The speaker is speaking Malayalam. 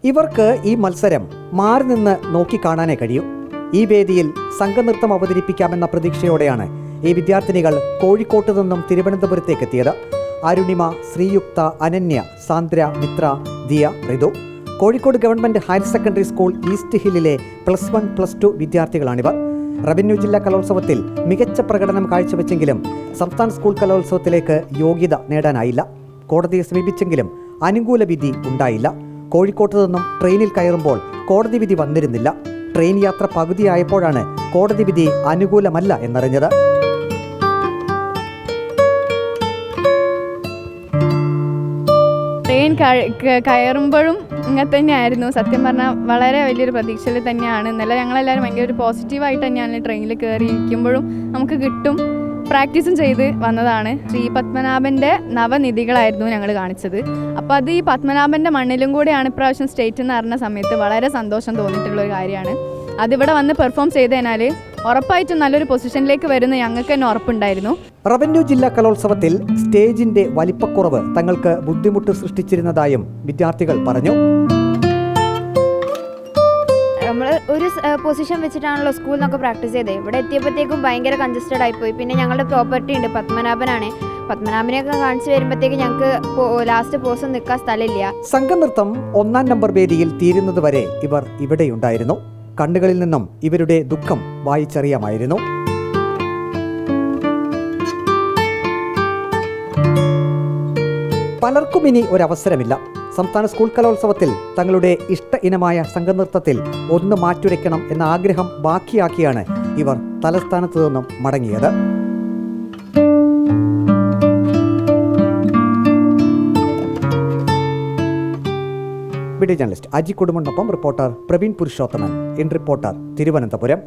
ഇവർക്ക് ഈ മത്സരം മാറി നിന്ന് നോക്കിക്കാണാനേ കഴിയൂ. ഈ വേദിയിൽ സംഘനൃത്തം അവതരിപ്പിക്കാമെന്ന പ്രതീക്ഷയോടെയാണ് ഈ വിദ്യാർത്ഥിനികൾ കോഴിക്കോട്ട് നിന്നും തിരുവനന്തപുരത്തേക്ക് എത്തിയത്. Arunima, Sreeyuktha, Ananya, Sandra, Mitra, Diya, Ritu. Kozhikode government higher secondary school east ഹില്ലിലെ +1, +2 വിദ്യാർത്ഥികളാണിവർ. റവന്യൂ ജില്ലാ കലോത്സവത്തിൽ മികച്ച പ്രകടനം കാഴ്ചവെച്ചെങ്കിലും സംസ്ഥാന സ്കൂൾ കലോത്സവത്തിലേക്ക് യോഗ്യത നേടാനായില്ല. കോടതിയെ സമീപിച്ചെങ്കിലും അനുകൂല വിധി ഉണ്ടായില്ല. കോഴിക്കോട്ട് നിന്നും ട്രെയിനിൽ കയറുമ്പോൾ കോടതി വിധി വന്നിരുന്നില്ല. ട്രെയിൻ യാത്ര പകുതിയായപ്പോഴാണ് കോടതി വിധി അനുകൂലമല്ല എന്നറിഞ്ഞത്. ട്രെയിൻ കയറുമ്പോഴും ഇങ്ങനെ തന്നെയായിരുന്നു. സത്യം പറഞ്ഞാൽ വളരെ വലിയൊരു പ്രതീക്ഷയിൽ തന്നെയാണ്. ഇന്നലെ ഞങ്ങളെല്ലാവരും ഭയങ്കര ഒരു പോസിറ്റീവായിട്ട് തന്നെയാണ് ട്രെയിനിൽ കയറിയിരിക്കുമ്പോഴും നമുക്ക് കിട്ടും. പ്രാക്ടീസും ചെയ്ത് വന്നതാണ്. ശ്രീ പത്മനാഭൻ്റെ നവനിധികളായിരുന്നു ഞങ്ങൾ കാണിച്ചത്. അപ്പോൾ അത് ഈ പത്മനാഭൻ്റെ മണ്ണിലും കൂടെയാണ് ഇപ്രാവശ്യം സ്റ്റേറ്റ് എന്ന് പറഞ്ഞ സമയത്ത് വളരെ സന്തോഷം തോന്നിയിട്ടുള്ളൊരു കാര്യമാണ്. അതിവിടെ വന്ന് പെർഫോം ചെയ്തതിനാൽ ഉറപ്പായിട്ടും നല്ലൊരു പൊസിഷനിലേക്ക് വരുന്ന ഞങ്ങൾക്ക് തന്നെ ഉറപ്പുണ്ടായിരുന്നു. റവന്യൂ ജില്ലാ കലോത്സവത്തിൽ സ്റ്റേജിന്റെ വലിപ്പക്കുറവ് തങ്ങൾക്ക് ബുദ്ധിമുട്ട് സൃഷ്ടിച്ചിരുന്നതായും വിദ്യാർത്ഥികൾ പറഞ്ഞു. നമ്മൾ ഒരു പൊസിഷൻ വെച്ചിട്ടാണല്ലോ സ്കൂളിൽ നിന്നൊക്കെ പ്രാക്ടീസ് ചെയ്തത്. ഇവിടെ എത്തിയപ്പോഴത്തേക്കും ഭയങ്കര കൺജസ്റ്റഡ് ആയിപ്പോയി. പിന്നെ ഞങ്ങളുടെ പ്രോപ്പർട്ടി ഉണ്ട്, പത്മനാഭനാണ്. പത്മനാഭനെയൊക്കെ കാണിച്ചു വരുമ്പോഴത്തേക്ക് ഞങ്ങൾക്ക് ലാസ്റ്റ് പോസ്റ്റ് നിൽക്കാൻ സ്ഥലമില്ല. സംഘനൃത്തം 1-ാം നമ്പർ വേദിയിൽ തീരുന്നതുവരെ ഇവർ ഇവിടെയുണ്ടായിരുന്നു. കണ്ണുകളിൽ നിന്നും ഇവരുടെ ദുഃഖം വായിച്ചറിയാമായിരുന്നു. പലർക്കും ഇനി ഒരവസരമില്ല. സംസ്ഥാന സ്കൂൾ കലോത്സവത്തിൽ തങ്ങളുടെ ഇഷ്ട ഇനമായ സംഘനൃത്തത്തിൽ ഒന്ന് മാറ്റുരയ്ക്കണം എന്ന ആഗ്രഹം ബാക്കിയാക്കിയാണ് ഇവർ തലസ്ഥാനത്ത് നിന്നും മടങ്ങിയത്. വീഡിയോ ജേർണലിസ്റ്റ് അജി കുടുംബനൊപ്പം reporter Praveen Purushothaman. In reporter, Thiruvananthapuram.